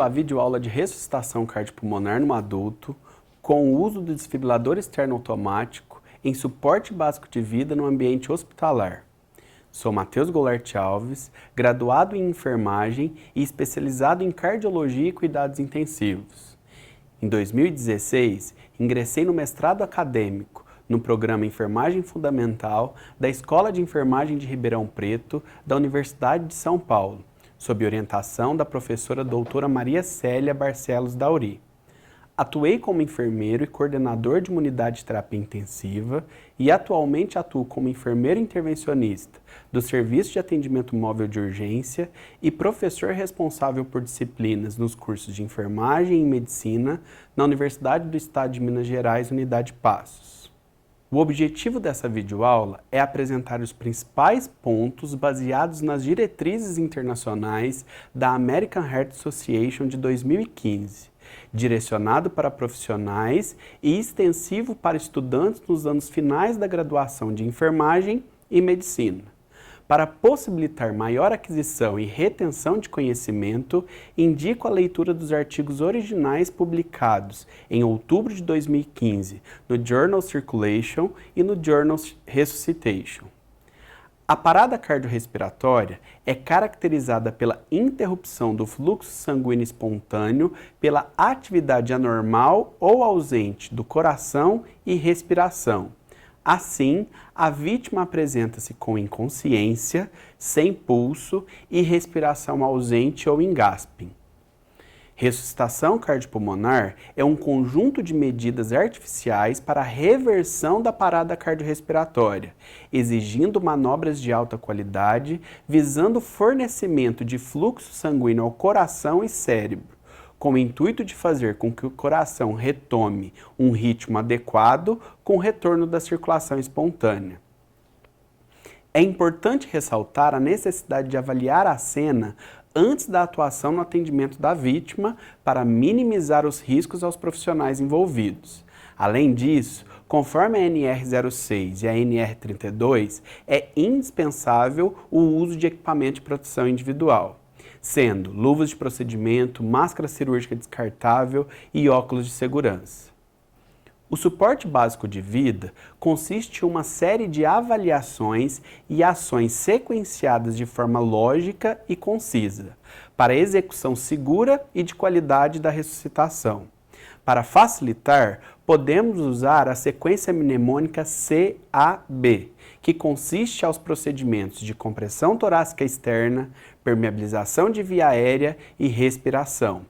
à videoaula de ressuscitação cardiopulmonar no adulto com o uso do desfibrilador externo automático em suporte básico de vida no ambiente hospitalar. Sou Matheus Goulart Alves, graduado em enfermagem e especializado em cardiologia e cuidados intensivos. Em 2016, ingressei no mestrado acadêmico no programa Enfermagem Fundamental da Escola de Enfermagem de Ribeirão Preto, da Universidade de São Paulo, sob orientação da professora doutora Maria Célia Barcelos Dauri. Atuei como enfermeiro e coordenador de uma unidade de terapia intensiva e atualmente atuo como enfermeiro intervencionista do Serviço de Atendimento Móvel de Urgência e professor responsável por disciplinas nos cursos de enfermagem e medicina na Universidade do Estado de Minas Gerais, Unidade Passos. O objetivo dessa videoaula é apresentar os principais pontos baseados nas diretrizes internacionais da American Heart Association de 2015, direcionado para profissionais e extensivo para estudantes nos anos finais da graduação de enfermagem e medicina. Para possibilitar maior aquisição e retenção de conhecimento, indico a leitura dos artigos originais publicados em outubro de 2015 no Journal Circulation e no Journal Resuscitation. A parada cardiorrespiratória é caracterizada pela interrupção do fluxo sanguíneo espontâneo pela atividade anormal ou ausente do coração e respiração. Assim, a vítima apresenta-se com inconsciência, sem pulso e respiração ausente ou engaspem. Ressuscitação cardiopulmonar é um conjunto de medidas artificiais para a reversão da parada cardiorrespiratória, exigindo manobras de alta qualidade, visando o fornecimento de fluxo sanguíneo ao coração e cérebro, com o intuito de fazer com que o coração retome um ritmo adequado com o retorno da circulação espontânea. É importante ressaltar a necessidade de avaliar a cena antes da atuação no atendimento da vítima para minimizar os riscos aos profissionais envolvidos. Além disso, conforme a NR06 e a NR32, é indispensável o uso de equipamento de proteção individual, sendo luvas de procedimento, máscara cirúrgica descartável e óculos de segurança. O suporte básico de vida consiste em uma série de avaliações e ações sequenciadas de forma lógica e concisa, para a execução segura e de qualidade da ressuscitação. Para facilitar, podemos usar a sequência mnemônica CAB, que consiste aos procedimentos de compressão torácica externa, permeabilização de via aérea e respiração.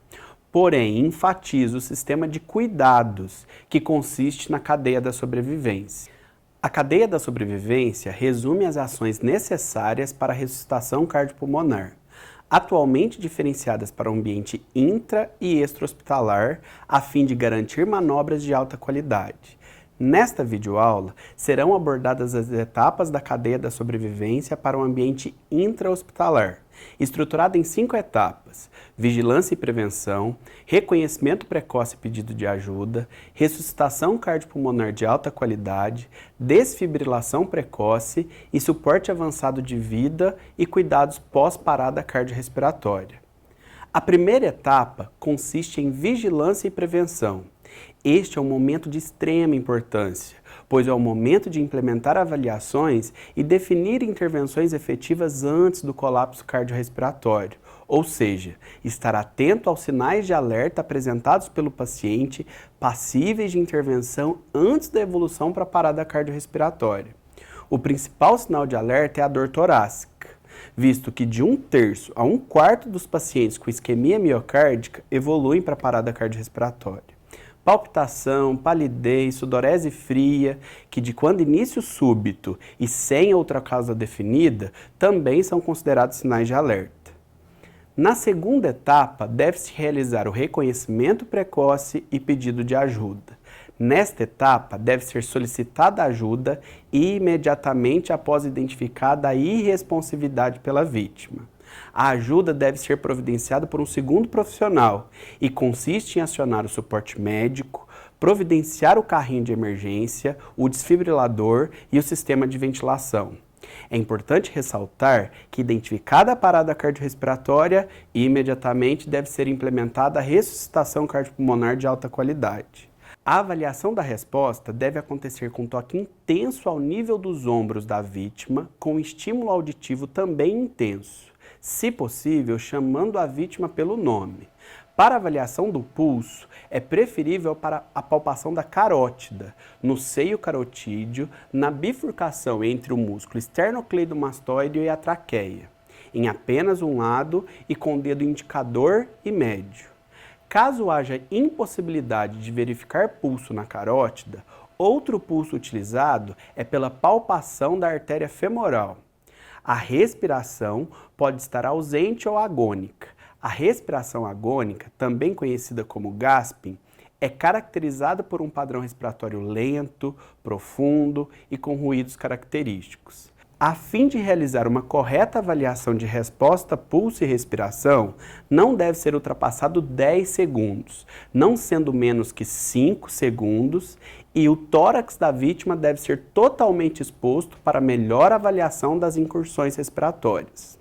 Porém, enfatiza o sistema de cuidados, que consiste na cadeia da sobrevivência. A cadeia da sobrevivência resume as ações necessárias para a ressuscitação cardiopulmonar, atualmente diferenciadas para o ambiente intra- e extra-hospitalar, a fim de garantir manobras de alta qualidade. Nesta videoaula, serão abordadas as etapas da cadeia da sobrevivência para o ambiente intra-hospitalar, estruturada em 5 etapas: vigilância e prevenção, reconhecimento precoce e pedido de ajuda, ressuscitação cardiopulmonar de alta qualidade, desfibrilação precoce e suporte avançado de vida e cuidados pós-parada cardiorrespiratória. A primeira etapa consiste em vigilância e prevenção. Este é um momento de extrema importância, pois é o momento de implementar avaliações e definir intervenções efetivas antes do colapso cardiorrespiratório, ou seja, estar atento aos sinais de alerta apresentados pelo paciente passíveis de intervenção antes da evolução para a parada cardiorrespiratória. O principal sinal de alerta é a dor torácica, visto que de 1/3 a 1/4 dos pacientes com isquemia miocárdica evoluem para a parada cardiorrespiratória. Palpitação, palidez, sudorese fria, que de quando início súbito e sem outra causa definida, também são considerados sinais de alerta. Na segunda etapa, deve-se realizar o reconhecimento precoce e pedido de ajuda. Nesta etapa, deve ser solicitada ajuda imediatamente após identificada a irresponsividade pela vítima. A ajuda deve ser providenciada por um segundo profissional e consiste em acionar o suporte médico, providenciar o carrinho de emergência, o desfibrilador e o sistema de ventilação. É importante ressaltar que, identificada a parada cardiorrespiratória, imediatamente deve ser implementada a ressuscitação cardiopulmonar de alta qualidade. A avaliação da resposta deve acontecer com toque intenso ao nível dos ombros da vítima, com estímulo auditivo também intenso, se possível, chamando a vítima pelo nome. Para avaliação do pulso, é preferível para a palpação da carótida, no seio carotídeo, na bifurcação entre o músculo esternocleidomastoide e a traqueia, em apenas um lado e com o dedo indicador e médio. Caso haja impossibilidade de verificar pulso na carótida, outro pulso utilizado é pela palpação da artéria femoral. A respiração pode estar ausente ou agônica. A respiração agônica, também conhecida como gasping, é caracterizada por um padrão respiratório lento, profundo e com ruídos característicos. A fim de realizar uma correta avaliação de resposta, pulso e respiração, não deve ser ultrapassado 10 segundos, não sendo menos que 5 segundos, e o tórax da vítima deve ser totalmente exposto para melhor avaliação das incursões respiratórias.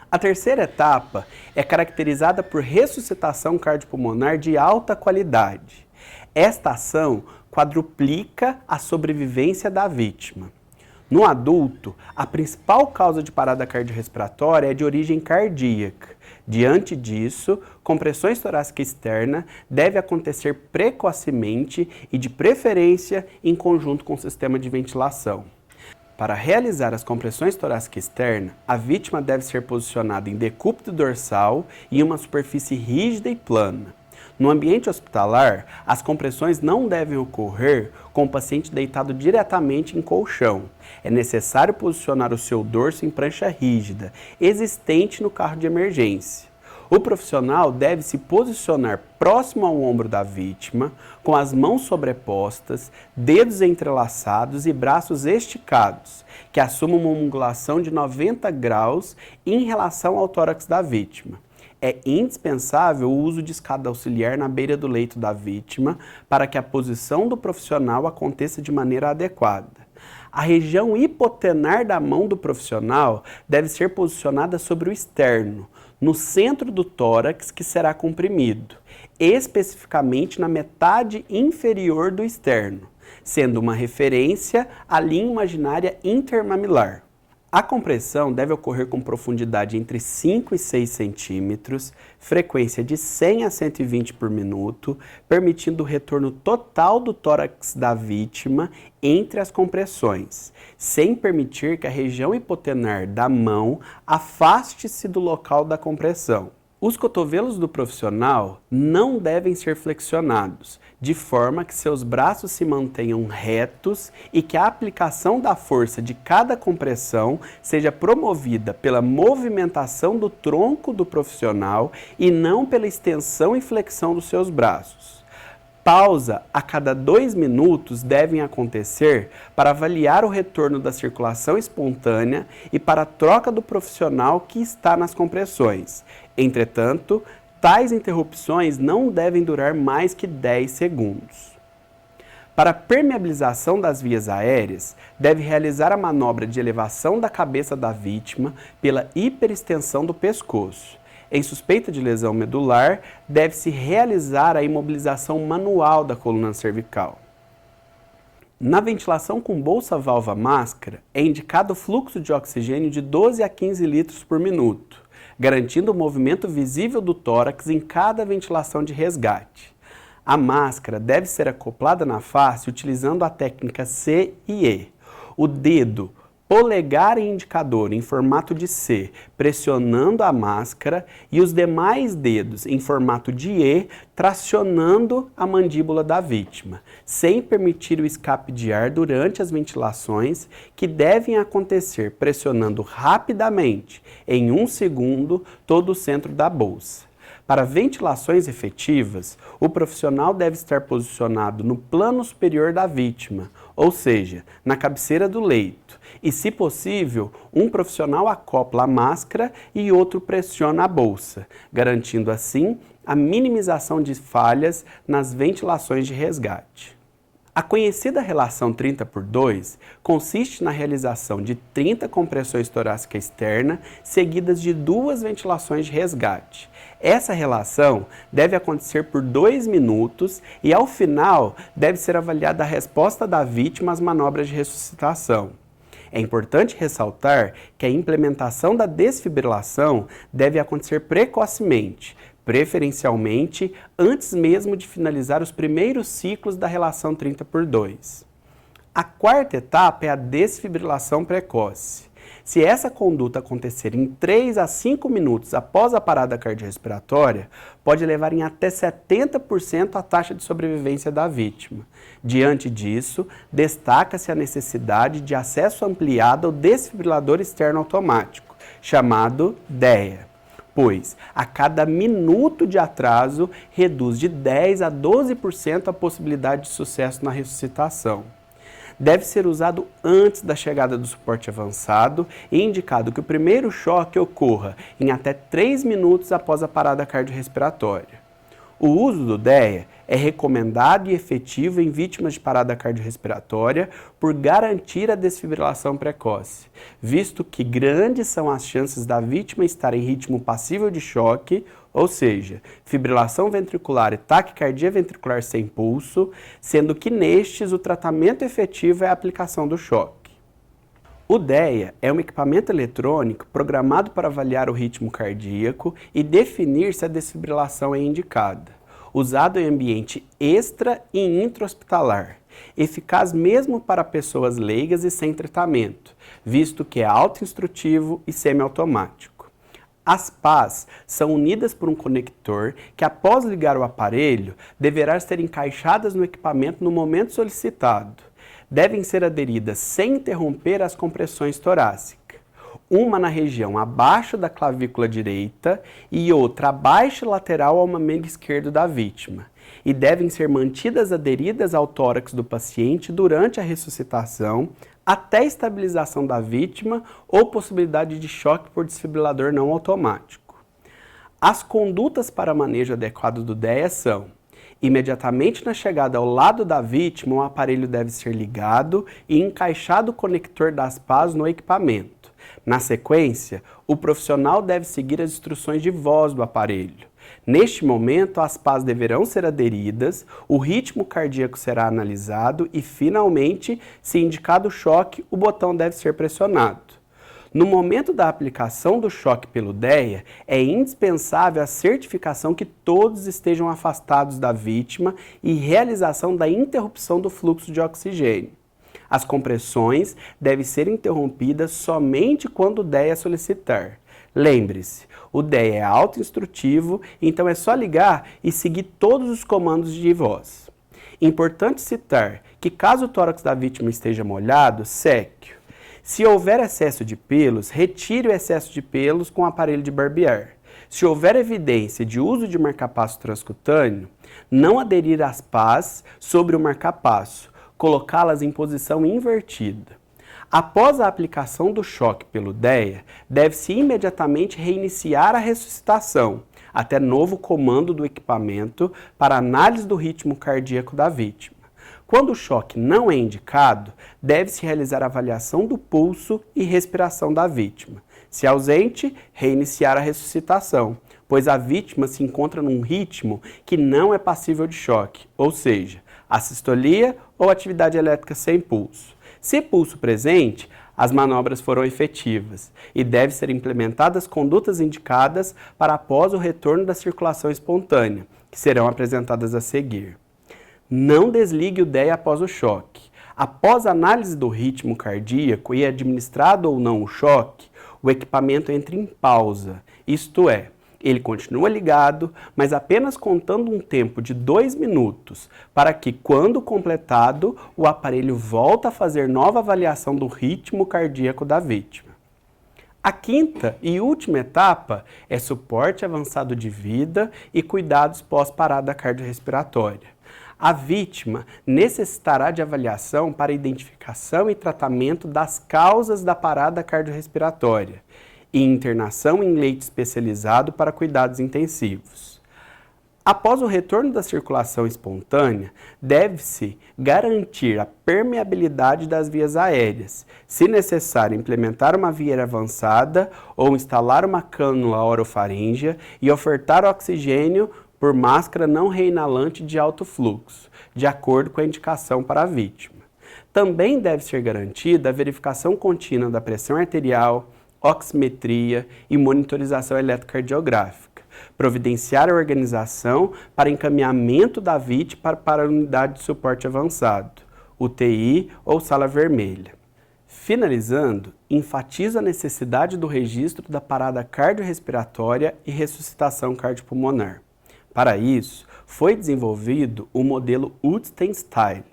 A terceira etapa é caracterizada por ressuscitação cardiopulmonar de alta qualidade. Esta ação quadruplica a sobrevivência da vítima. No adulto, a principal causa de parada cardiorrespiratória é de origem cardíaca. Diante disso, compressões torácica externa deve acontecer precocemente e, de preferência, em conjunto com o sistema de ventilação. Para realizar as compressões torácica externa, a vítima deve ser posicionada em decúbito dorsal e em uma superfície rígida e plana. No ambiente hospitalar, as compressões não devem ocorrer com o paciente deitado diretamente em colchão. É necessário posicionar o seu dorso em prancha rígida, existente no carro de emergência. O profissional deve se posicionar próximo ao ombro da vítima, com as mãos sobrepostas, dedos entrelaçados e braços esticados, que assumam uma angulação de 90 graus em relação ao tórax da vítima. É indispensável o uso de escada auxiliar na beira do leito da vítima para que a posição do profissional aconteça de maneira adequada. A região hipotenar da mão do profissional deve ser posicionada sobre o externo, no centro do tórax, que será comprimido, especificamente na metade inferior do externo, sendo uma referência à linha imaginária intermamilar. A compressão deve ocorrer com profundidade entre 5 e 6 centímetros, frequência de 100 a 120 por minuto, permitindo o retorno total do tórax da vítima entre as compressões, sem permitir que a região hipotenar da mão afaste-se do local da compressão. Os cotovelos do profissional não devem ser flexionados, de forma que seus braços se mantenham retos e que a aplicação da força de cada compressão seja promovida pela movimentação do tronco do profissional e não pela extensão e flexão dos seus braços. Pausa a cada 2 minutos devem acontecer para avaliar o retorno da circulação espontânea e para a troca do profissional que está nas compressões. Entretanto, tais interrupções não devem durar mais que 10 segundos. Para a permeabilização das vias aéreas, deve realizar a manobra de elevação da cabeça da vítima pela hiperextensão do pescoço. Em suspeita de lesão medular, deve-se realizar a imobilização manual da coluna cervical. Na ventilação com bolsa-válvula-máscara, é indicado o fluxo de oxigênio de 12 a 15 litros por minuto, garantindo o movimento visível do tórax em cada ventilação de resgate. A máscara deve ser acoplada na face utilizando a técnica C e E. O dedo polegar e indicador em formato de C, pressionando a máscara, e os demais dedos em formato de E, tracionando a mandíbula da vítima, sem permitir o escape de ar durante as ventilações, que devem acontecer pressionando rapidamente, em 1 segundo, todo o centro da bolsa. Para ventilações efetivas, o profissional deve estar posicionado no plano superior da vítima, ou seja, na cabeceira do leito, e, se possível, um profissional acopla a máscara e outro pressiona a bolsa, garantindo assim a minimização de falhas nas ventilações de resgate. A conhecida relação 30/2 consiste na realização de 30 compressões torácicas externas seguidas de 2 ventilações de resgate. Essa relação deve acontecer por 2 minutos e, ao final, deve ser avaliada a resposta da vítima às manobras de ressuscitação. É importante ressaltar que a implementação da desfibrilação deve acontecer precocemente, preferencialmente antes mesmo de finalizar os primeiros ciclos da relação 30/2. A quarta etapa é a desfibrilação precoce. Se essa conduta acontecer em 3 a 5 minutos após a parada cardiorrespiratória, pode levar em até 70% a taxa de sobrevivência da vítima. Diante disso, destaca-se a necessidade de acesso ampliado ao desfibrilador externo automático, chamado DEA. Pois a cada minuto de atraso reduz de 10 a 12% a possibilidade de sucesso na ressuscitação. Deve ser usado antes da chegada do suporte avançado e indicado que o primeiro choque ocorra em até 3 minutos após a parada cardiorrespiratória. O uso do DEA é recomendado e efetivo em vítimas de parada cardiorrespiratória por garantir a desfibrilação precoce, visto que grandes são as chances da vítima estar em ritmo passível de choque, ou seja, fibrilação ventricular e taquicardia ventricular sem pulso, sendo que nestes o tratamento efetivo é a aplicação do choque. O DEA é um equipamento eletrônico programado para avaliar o ritmo cardíaco e definir se a desfibrilação é indicada, usado em ambiente extra e intra-hospitalar, eficaz mesmo para pessoas leigas e sem tratamento, visto que é auto-instrutivo e semiautomático. As pás são unidas por um conector que, após ligar o aparelho, deverá ser encaixadas no equipamento no momento solicitado. Devem ser aderidas sem interromper as compressões torácicas, uma na região abaixo da clavícula direita e outra abaixo lateral ao mamilo esquerdo da vítima, e devem ser mantidas aderidas ao tórax do paciente durante a ressuscitação até a estabilização da vítima ou possibilidade de choque por desfibrilador não automático. As condutas para manejo adequado do DEA são: imediatamente na chegada ao lado da vítima, o aparelho deve ser ligado e encaixado o conector das pás no equipamento. Na sequência, o profissional deve seguir as instruções de voz do aparelho. Neste momento, as pás deverão ser aderidas, o ritmo cardíaco será analisado e, finalmente, se indicado o choque, o botão deve ser pressionado. No momento da aplicação do choque pelo DEA, é indispensável a certificação que todos estejam afastados da vítima e realização da interrupção do fluxo de oxigênio. As compressões devem ser interrompidas somente quando o DEA solicitar. Lembre-se, o DEA é auto-instrutivo, então é só ligar e seguir todos os comandos de voz. Importante citar que, caso o tórax da vítima esteja molhado, seque-o. Se houver excesso de pelos, retire o excesso de pelos com o aparelho de barbear. Se houver evidência de uso de marcapasso transcutâneo, não aderir às pás sobre o marcapasso, colocá-las em posição invertida. Após a aplicação do choque pelo DEA, deve-se imediatamente reiniciar a ressuscitação, até novo comando do equipamento para análise do ritmo cardíaco da vítima. Quando o choque não é indicado, deve-se realizar a avaliação do pulso e respiração da vítima. Se ausente, reiniciar a ressuscitação, pois a vítima se encontra num ritmo que não é passível de choque, ou seja, assistolia ou atividade elétrica sem pulso. Se pulso presente, as manobras foram efetivas e devem ser implementadas condutas indicadas para após o retorno da circulação espontânea, que serão apresentadas a seguir. Não desligue o DEA após o choque. Após a análise do ritmo cardíaco e administrado ou não o choque, o equipamento entra em pausa, isto é, ele continua ligado, mas apenas contando um tempo de 2 minutos, para que, quando completado, o aparelho volta a fazer nova avaliação do ritmo cardíaco da vítima. A quinta e última etapa é suporte avançado de vida e cuidados pós-parada cardiorrespiratória. A vítima necessitará de avaliação para identificação e tratamento das causas da parada cardiorrespiratória e internação em leito especializado para cuidados intensivos. Após o retorno da circulação espontânea, deve-se garantir a permeabilidade das vias aéreas, se necessário implementar uma via avançada ou instalar uma cânula orofaríngea e ofertar oxigênio por máscara não reinalante de alto fluxo, de acordo com a indicação para a vítima. Também deve ser garantida a verificação contínua da pressão arterial, oximetria e monitorização eletrocardiográfica. Providenciar a organização para encaminhamento da vítima para a unidade de suporte avançado, UTI ou sala vermelha. Finalizando, enfatizo a necessidade do registro da parada cardiorrespiratória e ressuscitação cardiopulmonar. Para isso, foi desenvolvido o modelo Utzstein-Style,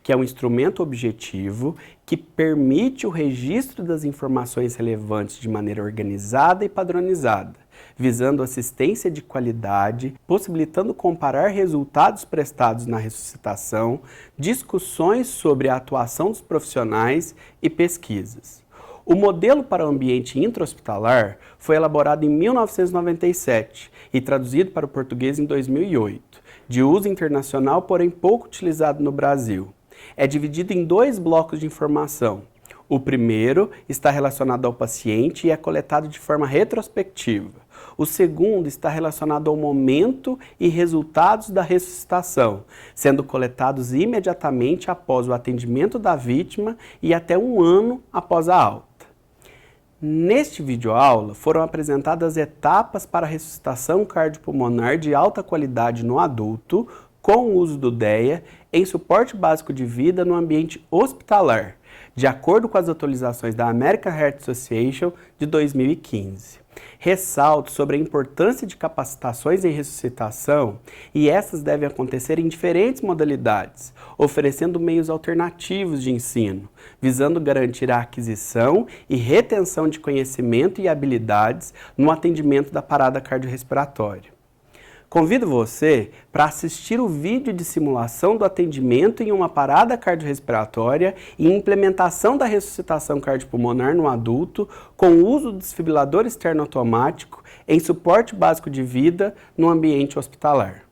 que é um instrumento objetivo que permite o registro das informações relevantes de maneira organizada e padronizada, visando assistência de qualidade, possibilitando comparar resultados prestados na ressuscitação, discussões sobre a atuação dos profissionais e pesquisas. O modelo para o ambiente intra-hospitalar foi elaborado em 1997 e traduzido para o português em 2008, de uso internacional, porém pouco utilizado no Brasil. É dividido em 2 blocos de informação. O primeiro está relacionado ao paciente e é coletado de forma retrospectiva. O segundo está relacionado ao momento e resultados da ressuscitação, sendo coletados imediatamente após o atendimento da vítima e até 1 ano após a alta. Neste videoaula foram apresentadas etapas para a ressuscitação cardiopulmonar de alta qualidade no adulto, com o uso do DEA em suporte básico de vida no ambiente hospitalar, de acordo com as atualizações da American Heart Association de 2015. Ressalto sobre a importância de capacitações em ressuscitação e essas devem acontecer em diferentes modalidades, oferecendo meios alternativos de ensino, visando garantir a aquisição e retenção de conhecimento e habilidades no atendimento da parada cardiorrespiratória. Convido você para assistir o vídeo de simulação do atendimento em uma parada cardiorrespiratória e implementação da ressuscitação cardiopulmonar no adulto com o uso do desfibrilador externo automático em suporte básico de vida no ambiente hospitalar.